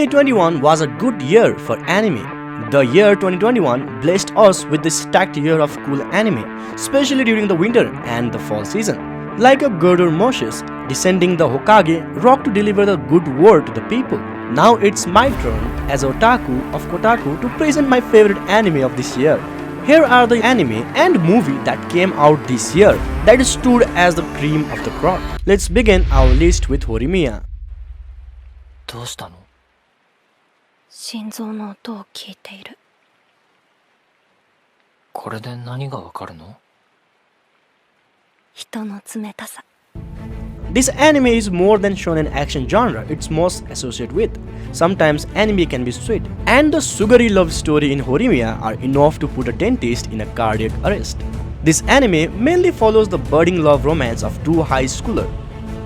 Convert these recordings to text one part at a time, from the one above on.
2021 was a good year for anime. The year 2021 blessed us with the stacked year of cool anime, especially during the winter and the fall season. Like a girdle Moses descending the Hokage rock to deliver the good word to the people. Now it's my turn as otaku of Kotaku to present my favorite anime of this year. Here are the anime and movie that came out this year that stood as the cream of the crop. Let's begin our list with Horimiya. どうしたの？心臓の音を聞いている。これで何がわかるの？人の冷たさ。 This anime is more than shonen action genre it's most associated with. Sometimes anime can be sweet, and the sugary love story in Horimiya are enough to put a dentist in a cardiac arrest. This anime mainly follows the budding love romance of two high schoolers,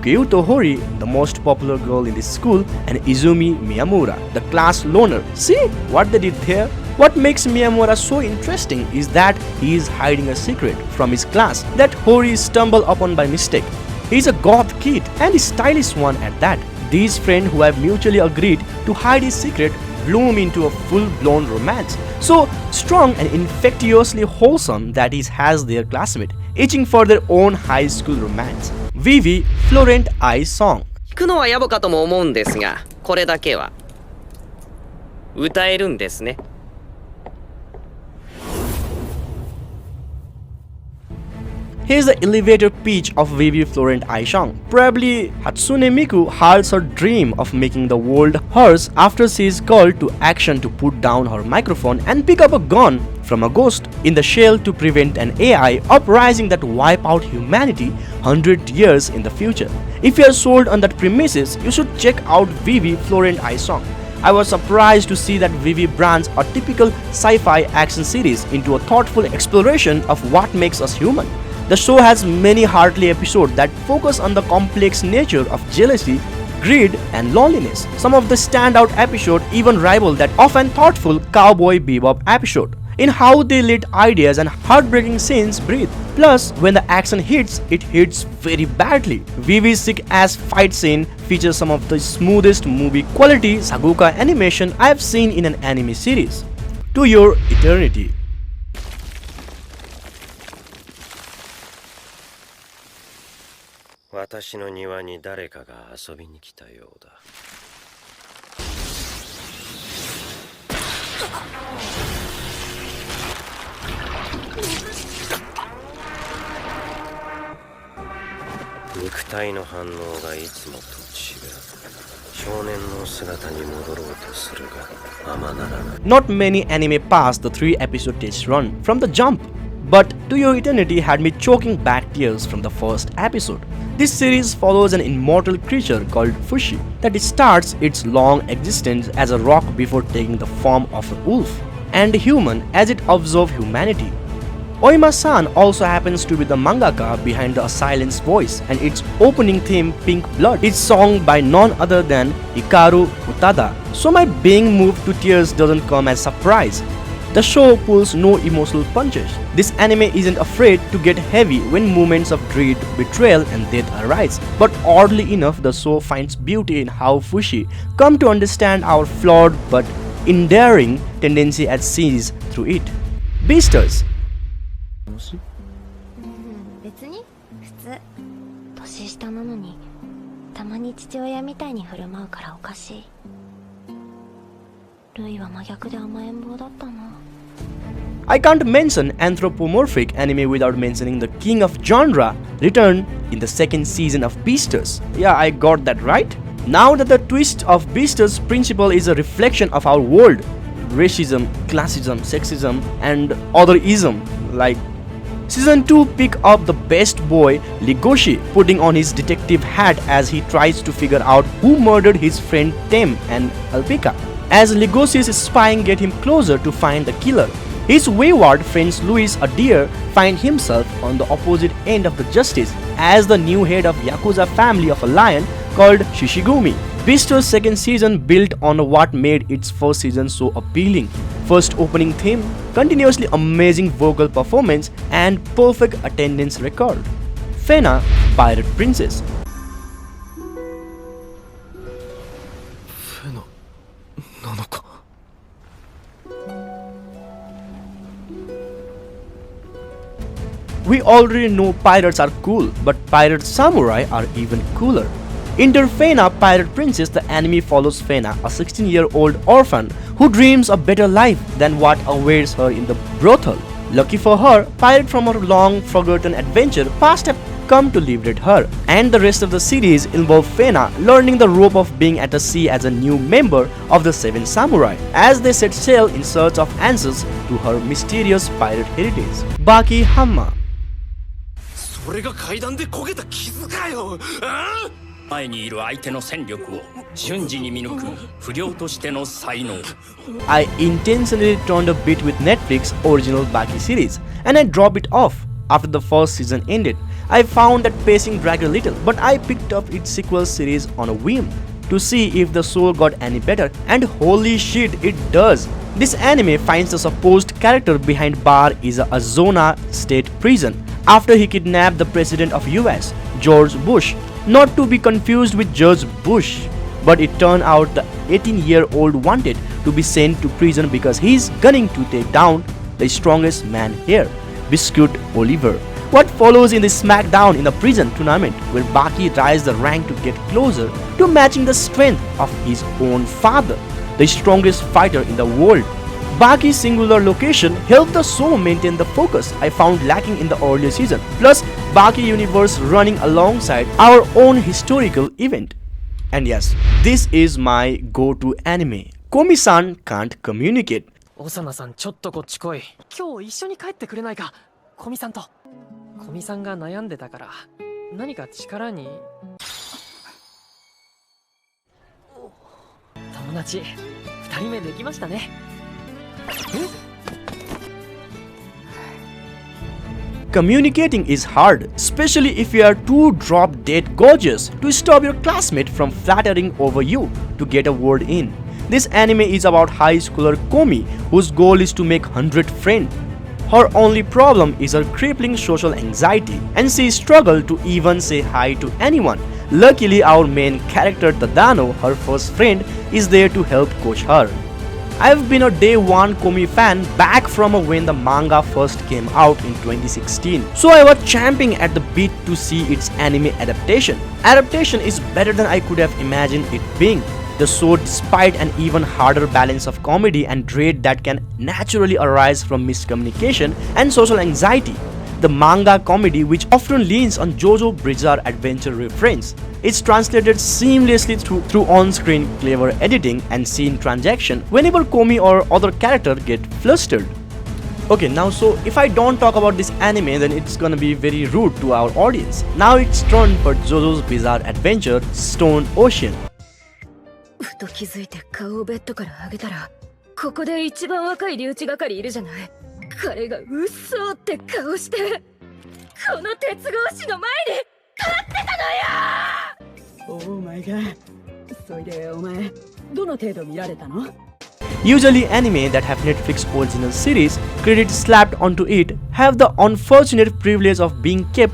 Kyuto Hori, the most popular girl in this school, and Izumi Miyamura, the class loner. See what they did there? What makes Miyamura so interesting is that he is hiding a secret from his class that Hori stumbled upon by mistake. He is a goth kid and a stylish one at that. These friends who have mutually agreed to hide his secret bloom into a full-blown romance, so strong and infectiously wholesome that he has their classmate itching for their own high school romance. Vivi Florent Eye Song. 弾くのは野暮かとも思うんですが、これだけは歌えるんですね。Here's the elevator pitch of Vivi Florent Aishang. Probably Hatsune Miku has her dream of making the world hers after she is called to action to put down her microphone and pick up a gun from a ghost in the shell to prevent an AI uprising that wipe out humanity 100 years in the future. If you are sold on that premises, you should check out Vivi Florent Aishang. I was surprised to see that Vivi brands a typical sci-fi action series into a thoughtful exploration of what makes us human. The show has many heartly episodes that focus on the complex nature of jealousy, greed, and loneliness. Some of the standout episodes even rival that often thoughtful Cowboy Bebop episode in how they let ideas and heartbreaking scenes breathe. Plus, when the action hits, it hits very badly. Vivi's sick-ass fight scene features some of the smoothest movie quality Sakuga animation I have seen in an anime series. To Your Eternity. 私の庭に誰かが遊びに来たようだ。肉体の反応がいつもと違う。少年の姿に戻ろうとするが、ままならない。Not many anime pass the 3-episode test run from the jump, but To Your Eternity had me choking back tears from the first episode. This series follows an immortal creature called Fushi that starts its long existence as a rock before taking the form of a wolf and a human as it observes humanity. Oima-san also happens to be the mangaka behind the Silence Voice, and its opening theme, Pink Blood, is sung by none other than Hikaru Utada, so my being moved to tears doesn't come as a surprise. The show pulls no emotional punches. This anime isn't afraid to get heavy when moments of dread, betrayal, and death arise. But oddly enough, the show finds beauty in how Fushi come to understand our flawed but endearing tendency as sees through it. Beasters. 別に普通。年下なのにたまに父親みたいに振る舞うからおかしい。ルイは真逆で甘えん坊だったな。I can't mention anthropomorphic anime without mentioning the king of genre returned in the second season of Beasters. Yeah, I got that right. Now that the twist of Beasters' principle is a reflection of our world, racism, classism, sexism, and otherism, like Season 2 pick up the best boy Legoshi putting on his detective hat as he tries to figure out who murdered his friend Tem and Alpica. As Legoshi's spying get him closer to find the killer, his wayward friends Luis Adair find himself on the opposite end of the justice as the new head of Yakuza family of a lion called Shishigumi. Beasters' second season built on what made its first season so appealing. First opening theme, continuously amazing vocal performance, and perfect attendance record. Fena, Pirate Princess. フェナ We already know pirates are cool, but pirate samurai are even cooler. Enter Fena, pirate princess. The anime follows Fena, a 16-year-old orphan who dreams a better life than what awaits her in the brothel. Lucky for her, pirates from her long-forgotten adventure past have come to liberate her, and the rest of the series involve Fena learning the rope of being at the sea as a new member of the Seven Samurai as they set sail in search of answers to her mysterious pirate heritage. Baki Hamma. それが階段で焦げた傷かよ。前にいる相手の戦力を瞬時に見抜く不良としての才能。 I intentionally turned a bit with Netflix original Baki series and I dropped it off after the first season ended. I found that pacing dragged a little, but I picked up its sequel series on a whim to see if the show got any better, and holy shit, it does. This anime finds the supposed character behind bar is a Arizona state prison after he kidnapped the president of US, George Bush. Not to be confused with George Bush, but it turned out the 18-year-old wanted to be sent to prison because he's gunning to take down the strongest man here, Biscuit Oliver. What follows in the smackdown in the prison tournament where Baki rises the rank to get closer to matching the strength of his own father, the strongest fighter in the world. Baki's singular location helped the show maintain the focus I found lacking in the earlier season, plus Baki universe running alongside our own historical event. And yes, this is my go-to anime. Komi-san can't communicate. オサナさんちょっとこっち来い。今日一緒に帰ってくれないか、コミさんと。コミさんが悩んでたから何か力に。友達2人目できましたね。 Communicating is hard, especially if you are too drop-dead gorgeous to stop your classmate from flattering over you to get a word in. This anime is about high schooler Komi, whose goal is to make 100 friends. Her only problem is her crippling social anxiety, and she struggles to even say hi to anyone. Luckily, our main character Tadano, her first friend, is there to help coach her. I've been a day one Komi fan back from when the manga first came out in 2016. So I was champing at the bit to see its anime adaptation. Adaptation is better than I could have imagined it being. The show, despite an even harder balance of comedy and dread that can naturally arise from miscommunication and social anxiety, the manga comedy, which often leans on JoJo Bizarre Adventure reference, is translated seamlessly through on-screen clever editing and scene transaction whenever Komi or other character get flustered. Okay, now so if I don't talk about this anime, then it's gonna be very rude to our audience. Now it's turn for JoJo's Bizarre Adventure Stone Ocean. ふと気づいて顔をベッドから上げたら、ここで一番若い留置係いるじゃない。彼がうっそーって顔して、この鉄格子の前に立ってたのよ。 Oh my god。それでお前どの程度見られたの？ Usually anime that have Netflix original series credits slapped onto it have the unfortunate privilege of being kept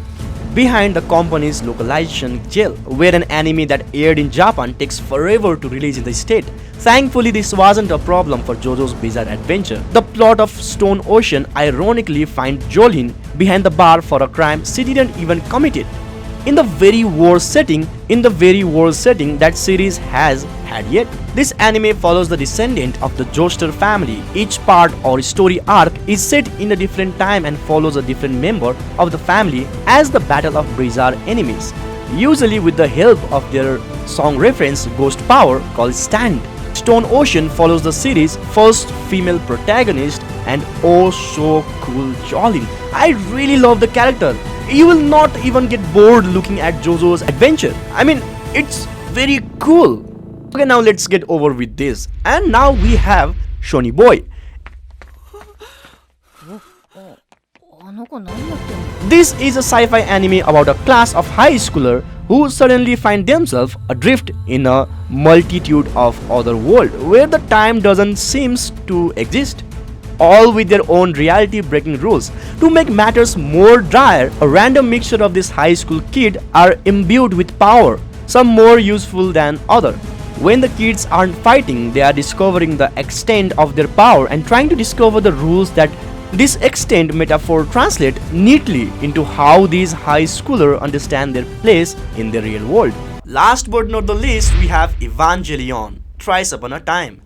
behind the company's localization jail, where an anime that aired in Japan takes forever to release in the state. Thankfully, this wasn't a problem for JoJo's Bizarre Adventure. The plot of Stone Ocean ironically finds Jolene behind the bar for a crime she didn't even commit it. In the very worst setting that series has had yet. This anime follows the descendant of the Joestar family. Each part or story arc is set in a different time and follows a different member of the family as the battle of bizarre enemies, usually with the help of their song reference Ghost Power called Stand. Stone Ocean follows the series' first female protagonist and oh so cool Jolene. I really love the character. You will not even get bored looking at JoJo's adventure. I mean, it's very cool. Okay, now let's get over with this. And now we have Shoni Boy. This is a sci-fi anime about a class of high schooler who suddenly find themselves adrift in a multitude of other world where the time doesn't seem to exist, all with their own reality-breaking rules. To make matters more dire, a random mixture of this high school kid are imbued with power, some more useful than other. When the kids aren't fighting, they are discovering the extent of their power and trying to discover the rules that This extend metaphor translate neatly into how these high schoolers understand their place in the real world. Last but not the least, we have Evangelion, Thrice Upon a Time.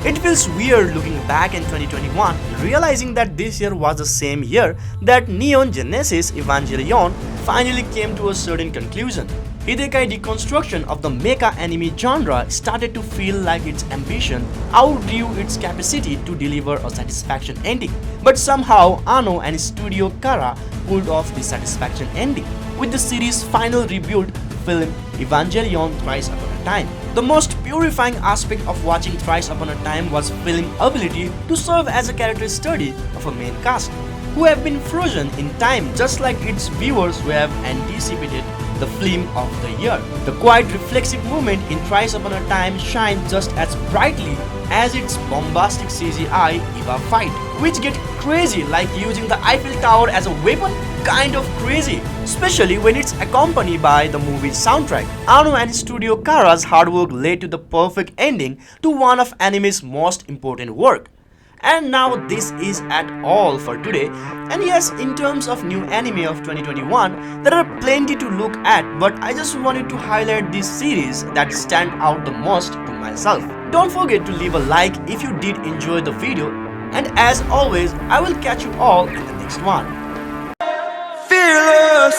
It feels weird looking back in 2021, realizing that this year was the same year that Neon Genesis Evangelion finally came to a certain conclusion. Hidekai deconstruction of the mecha anime genre started to feel like its ambition outgrew its capacity to deliver a satisfaction ending. But somehow Anno and Studio Kara pulled off the satisfaction ending, with the series' final reboot film Evangelion Thrice Upon a Time. The most purifying aspect of watching Thrice Upon a Time was film ability to serve as a character study of a main cast, who have been frozen in time just like its viewers who have anticipated the film of the year. The quiet reflexive moment in Thrice Upon a Time shines just as brightly as its bombastic CGI Eva fight, which get crazy like using the Eiffel Tower as a weapon, kind of crazy, especially when it's accompanied by the movie's soundtrack. Anno and Studio Kara's hard work led to the perfect ending to one of anime's most important work. And now this is at all for today. And yes, in terms of new anime of 2021, there are plenty to look at, but I just wanted to highlight these series that stand out the most to myself. Don't forget to leave a like if you did enjoy the video, and as always, I will catch you all in the next one. Fearless.